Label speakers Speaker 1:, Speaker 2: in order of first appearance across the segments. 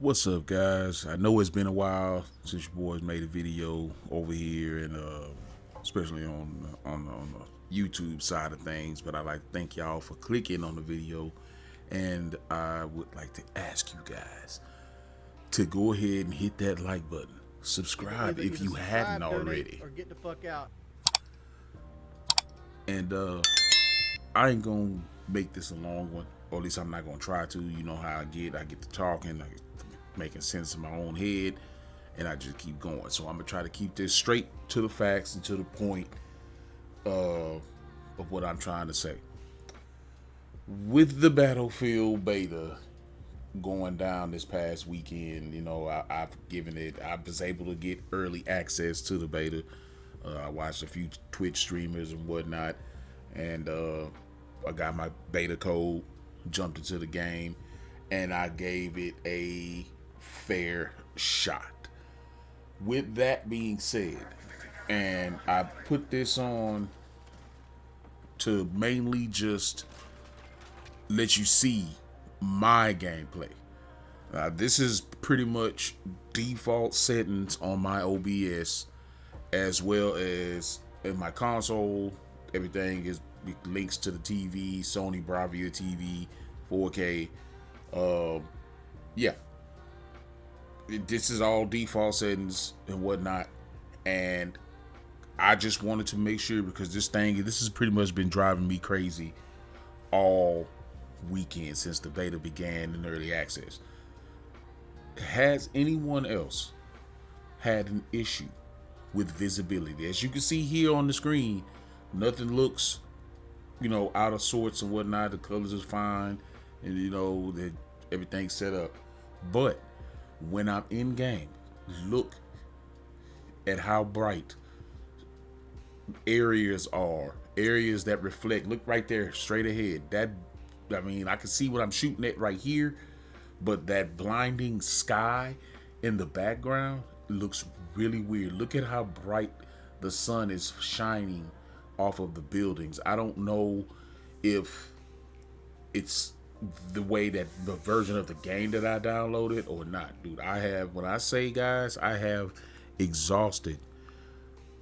Speaker 1: What's up, guys? I know it's been a while since your boys made a video over here, and especially on the YouTube side of things. But I'd like to thank y'all for clicking on the video, and I would like to ask you guys to go ahead and hit that like button, subscribe if you hadn't
Speaker 2: donate,
Speaker 1: already,
Speaker 2: or get the fuck out.
Speaker 1: and I ain't gonna make this a long one, or at least I'm not gonna try to. You know how I get to talking, I get to making sense in my own head, and I just keep going. So I'm gonna try to keep this straight to the facts and to the point of what I'm trying to say. With the Battlefield beta going down this past weekend, I was able to get early access to the beta. I watched a few Twitch streamers and whatnot, and I got my beta code, jumped into the game, and I gave it a fair shot. With that being said, and I put this on to mainly just let you see my gameplay. This is pretty much default settings on my OBS, as well as in my console. Everything is links to the TV, Sony Bravia TV, 4K. Yeah, this is all default settings and whatnot, and I just wanted to make sure because this has pretty much been driving me crazy all weekend since the beta began in early access. Has anyone else had an issue with visibility? As you can see here on the screen, nothing looks, out of sorts and whatnot. The colors is fine, and that everything's set up. But when I'm in game, look at how bright areas are. Areas that reflect. Look right there, straight ahead. I can see what I'm shooting at right here, but that blinding sky in the background looks really weird. Look at how bright the sun is shining off of the buildings. I don't know if it's the way that the version of the game that I downloaded or not, dude. When I say, guys, I have exhausted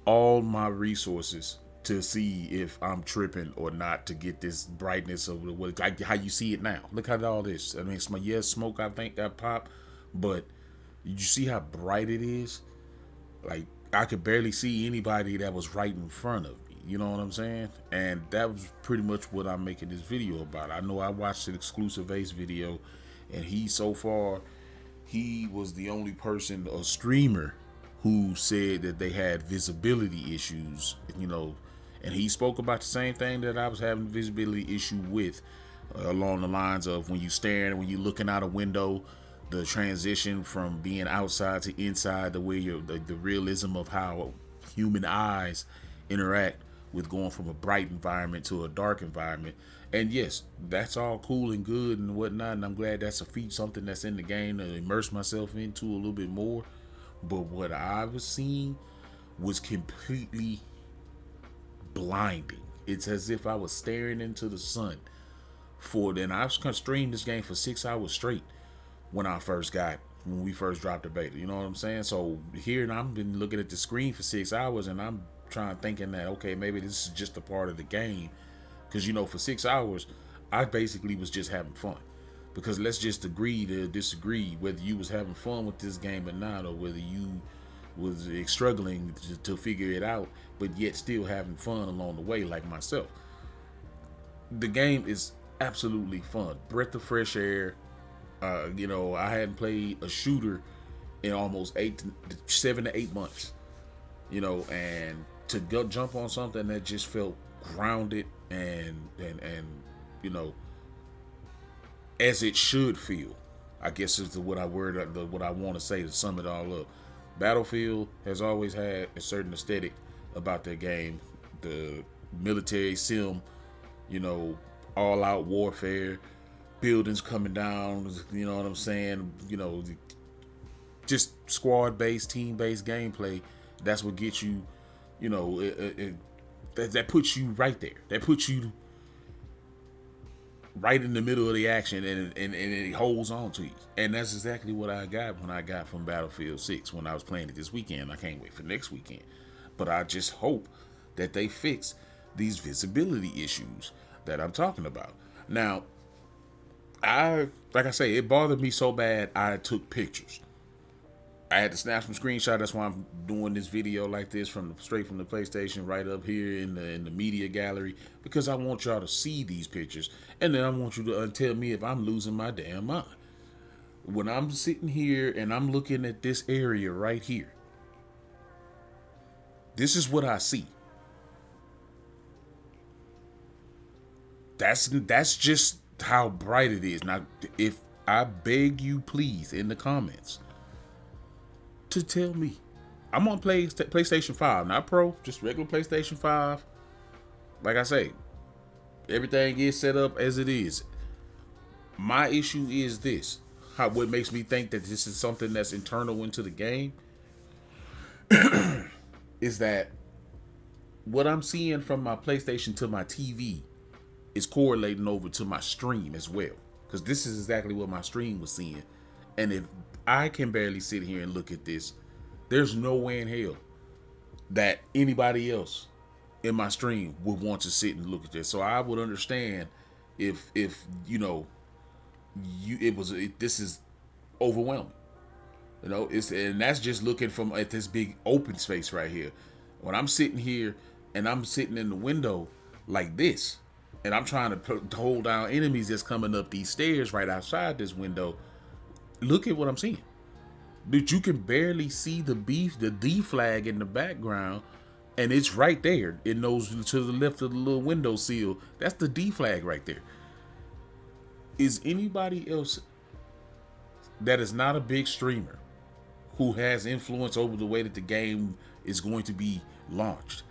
Speaker 1: all my resources to see if I'm tripping or not to get this brightness of how you see it now. Look at all this. I mean, smoke I think got popped, but you see how bright it is? Like, I could barely see anybody that was right in front of me. You know what I'm saying? And that was pretty much what I'm making this video about. I know I watched an exclusive Ace video, and he was the only person, a streamer, who said that they had visibility issues, and he spoke about the same thing that I was having visibility issue with, along the lines of when you're looking out a window, the transition from being outside to inside, the way the realism of how human eyes interact with going from a bright environment to a dark environment. And yes, that's all cool and good and whatnot, and I'm glad that's something that's in the game to immerse myself into a little bit more. But what I was seeing was completely blinding. It's as if I was staring into the sun and I was gonna stream this game for 6 hours straight when we first dropped the beta. You know what I'm saying? So here and I've been looking at the screen for 6 hours, and I'm thinking that, okay, maybe this is just a part of the game, because for 6 hours I basically was just having fun. Because let's just agree to disagree whether you was having fun with this game or not, or whether you was struggling to figure it out, but yet still having fun along the way, like myself. The game is absolutely fun, breath of fresh air. I hadn't played a shooter in almost 7 to 8 months. And to go jump on something that just felt grounded and as it should feel, I guess is what I want to say to sum it all up. Battlefield has always had a certain aesthetic about their game. The military sim, all out warfare, buildings coming down, you know what I'm saying? Just squad based, team based gameplay. That's what gets you, that puts you right there. That puts you right in the middle of the action, and it holds on to you. And that's exactly what I got when I got from Battlefield 6 when I was playing it this weekend. I can't wait for next weekend. But I just hope that they fix these visibility issues that I'm talking about. Now, like I say, it bothered me so bad I took pictures. I had to snap some screenshots. That's why I'm doing this video like this straight from the PlayStation right up here in the media gallery, because I want y'all to see these pictures, and then I want you to tell me if I'm losing my damn mind. When I'm sitting here and I'm looking at this area right here, this is what I see. That's just how bright it is. Now, if I beg you, please, in the comments, to tell me. I'm on PlayStation 5, not Pro, just regular PlayStation 5. Like I say, everything is set up as it is. My issue is this. What makes me think that this is something that's internal into the game is that what I'm seeing from my PlayStation to my TV is correlating over to my stream as well. Because this is exactly what my stream was seeing. And if I can barely sit here and look at this, there's no way in hell that anybody else in my stream would want to sit and look at this. So I would understand if you know, this is overwhelming. You know, and that's just looking from at this big open space right here. When I'm sitting here and I'm sitting in the window like this, and I'm trying to hold down enemies that's coming up these stairs right outside this window, look at what I'm seeing. Dude, you can barely see the D flag in the background, and it's right there. It knows to the left of the little window sill. That's the D flag right there. Is anybody else that is not a big streamer who has influence over the way that the game is going to be launched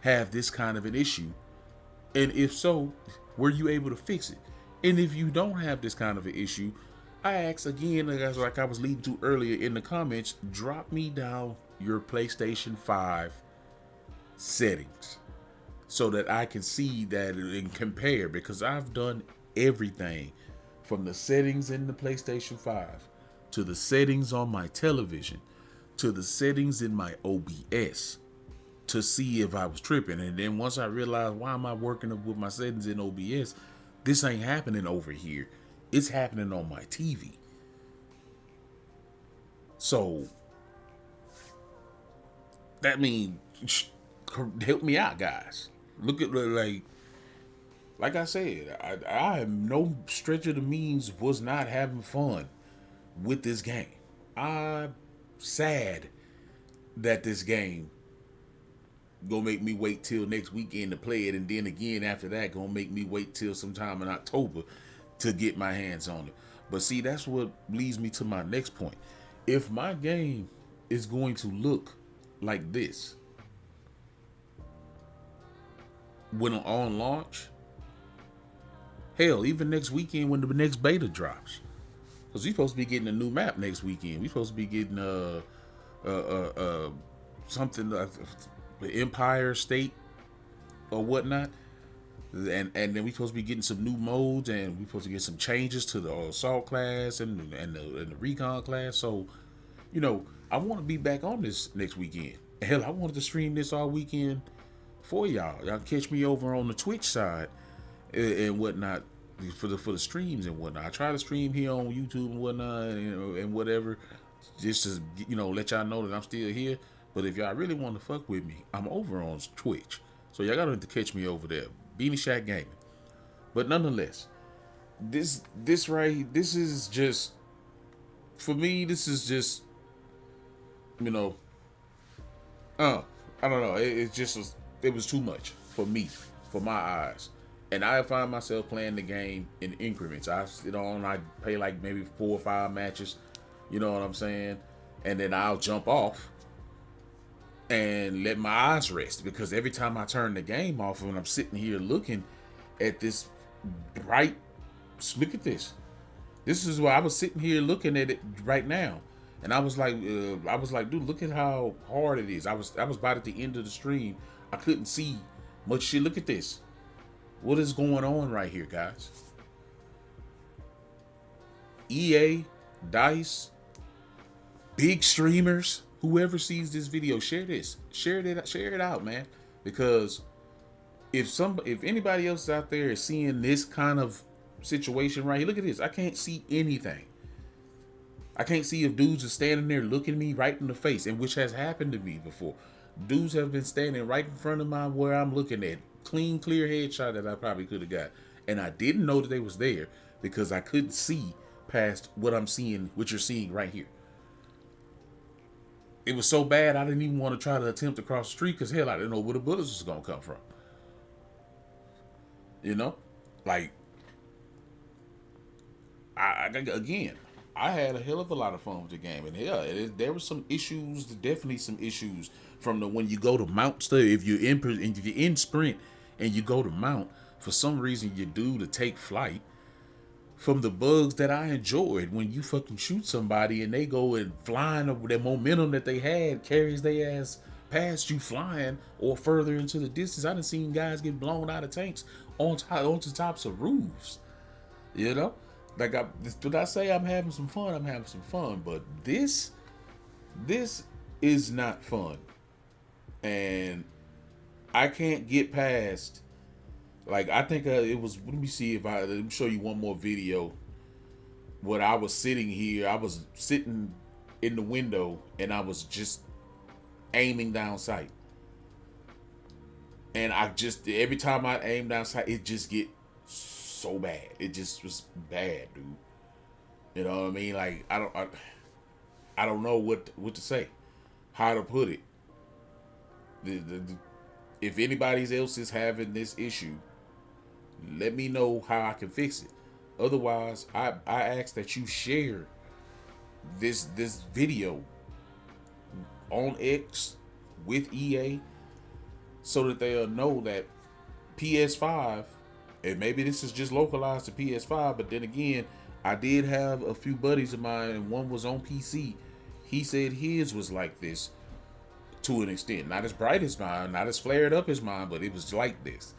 Speaker 1: have this kind of an issue? And if so, were you able to fix it? And if you don't have this kind of an issue, I ask again, like I was leading to earlier in the comments, drop me down your PlayStation 5 settings so that I can see that and compare, because I've done everything from the settings in the PlayStation 5 to the settings on my television to the settings in my OBS to see if I was tripping. And then once I realized, why am I working with my settings in OBS? This ain't happening over here. It's happening on my TV. So that means help me out, guys. Look at like I said, I am no stretch of the means was not having fun with this game. I'm sad that this game gonna make me wait till next weekend to play it, and then again after that gonna make me wait till sometime in October to get my hands on it. But see, that's what leads me to my next point. If my game is going to look like this when on launch, hell, even next weekend when the next beta drops, because we're supposed to be getting a new map next weekend. We're supposed to be getting something like the Empire State or whatnot. And then we're supposed to be getting some new modes, and we're supposed to get some changes to the assault class and the recon class. So, you know, I want to be back on this next weekend. Hell, I wanted to stream this all weekend for y'all. Y'all catch me over on the Twitch side and whatnot for the streams and whatnot. I try to stream here on YouTube and whatnot, and whatever, just to let y'all know that I'm still here. But if y'all really want to fuck with me, I'm over on Twitch. So y'all gotta have to catch me over there. Beanie Shack Gaming. But nonetheless, this is just, for me, this is just, I don't know. It was too much for me, for my eyes. And I find myself playing the game in increments. I play like maybe 4 or 5 matches, you know what I'm saying? And then I'll jump off and let my eyes rest, because every time I turn the game off and I'm sitting here looking at this bright, look at this. This is why I was sitting here looking at it right now, and I was like, dude, look at how hard it is. I was about at the end of the stream. I couldn't see much shit. Look at this. What is going on right here, guys? EA, DICE, big streamers, whoever sees this video, share this. Share it out, man. Because if anybody else out there is seeing this kind of situation right here, look at this. I can't see anything. I can't see if dudes are standing there looking me right in the face, and which has happened to me before. Dudes have been standing right in front of my where I'm looking at. Clean, clear headshot that I probably could have got. And I didn't know that they was there because I couldn't see past what I'm seeing, what you're seeing right here. It was so bad I didn't even want to try to attempt to cross the street because hell, I didn't know where the bullets was gonna come from. You know? Like again, I had a hell of a lot of fun with the game, and hell, there was some issues, definitely some issues from the when you go to mount stuff. If you're in sprint and you go to mount, for some reason you do to take flight. From the bugs that I enjoyed when you fucking shoot somebody and they go and flying over their momentum that they had carries their ass past you flying or further into the distance. I done seen guys get blown out of tanks onto tops of roofs. You know? Like did I say I'm having some fun? I'm having some fun, but this is not fun, and I can't get past. Like I think it was. Let me see if let me show you one more video. When I was sitting here, I was sitting in the window, and I was just aiming down sight, and I just every time I aim down sight, it just get so bad. It just was bad, dude. You know what I mean? Like I don't know what to say, how to put it. If anybody else is having this issue, let me know how I can fix it. Otherwise, I ask that you share this video on X with EA so that they'll know that PS5, and maybe this is just localized to PS5, but then again, I did have a few buddies of mine, and one was on PC. He said his was like this to an extent. Not as bright as mine, not as flared up as mine, but it was like this.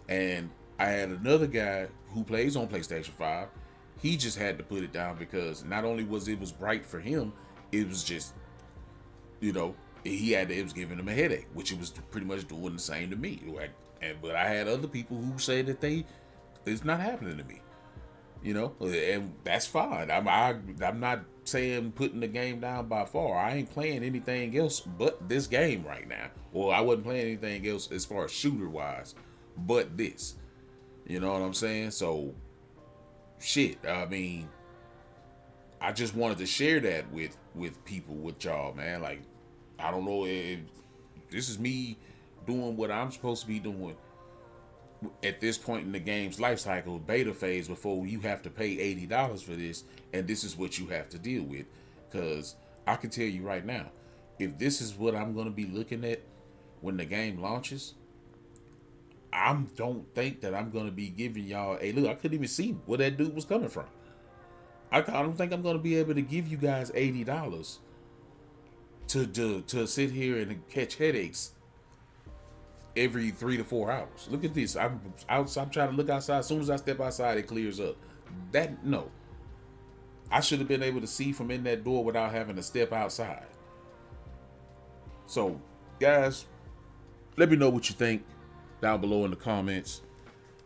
Speaker 1: And I had another guy who plays on PlayStation 5. He just had to put it down because not only was it bright for him, it was just, you know, it was giving him a headache, which it was pretty much doing the same to me. But I had other people who say that it's not happening to me. You know, and that's fine. I'm not saying putting the game down by far. I ain't playing anything else but this game right now. Well, I wasn't playing anything else as far as shooter wise, but this. You know what I'm saying? So, shit. I mean, I just wanted to share that with people, with y'all, man. Like, I don't know if this is me doing what I'm supposed to be doing at this point in the game's life cycle, beta phase, before you have to pay $80 for this, and this is what you have to deal with. Because I can tell you right now, if this is what I'm going to be looking at when the game launches, I don't think that I'm going to be giving y'all a look. I couldn't even see where that dude was coming from. I don't think I'm going to be able to give you guys $80 to sit here and catch headaches every 3 to 4 hours. Look at this. I'm trying to look outside. As soon as I step outside, it clears up. No. I should have been able to see from in that door without having to step outside. So, guys, let me know what you think down below in the comments.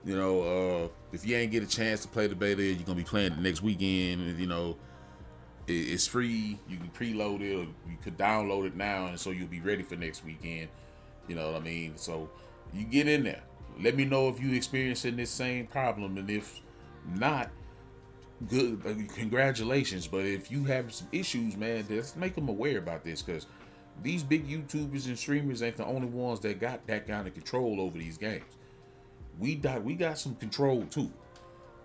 Speaker 1: You know, if you ain't get a chance to play the beta, you're gonna be playing it next weekend. You know, it's free. You can preload it, or you could download it now, and so you'll be ready for next weekend. You know what I mean? So you get in there. Let me know if you experiencing this same problem, and if not, good, congratulations. But if you have some issues, man, let's make them aware about this, because these big YouTubers and streamers ain't the only ones that got that kind of control over these games. We got some control too,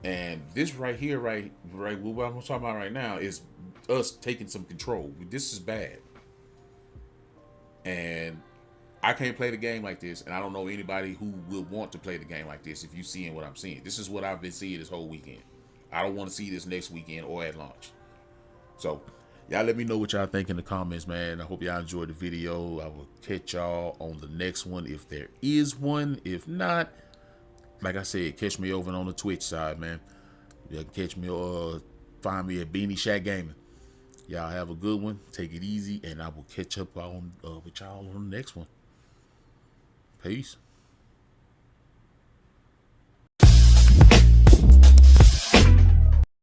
Speaker 1: and this right here, right, what I'm talking about right now is us taking some control. This is bad, and I can't play the game like this, and I don't know anybody who will want to play the game like this. If you seeing what I'm seeing, this is what I've been seeing this whole weekend. I don't want to see this next weekend or at launch. So, y'all let me know what y'all think in the comments, man. I hope y'all enjoyed the video. I will catch y'all on the next one if there is one. If not, like I said, catch me over on the Twitch side, man. You can catch me find me at Beanie Shack Gaming. Y'all have a good one. Take it easy, and I will catch up on with y'all on the next one. Peace.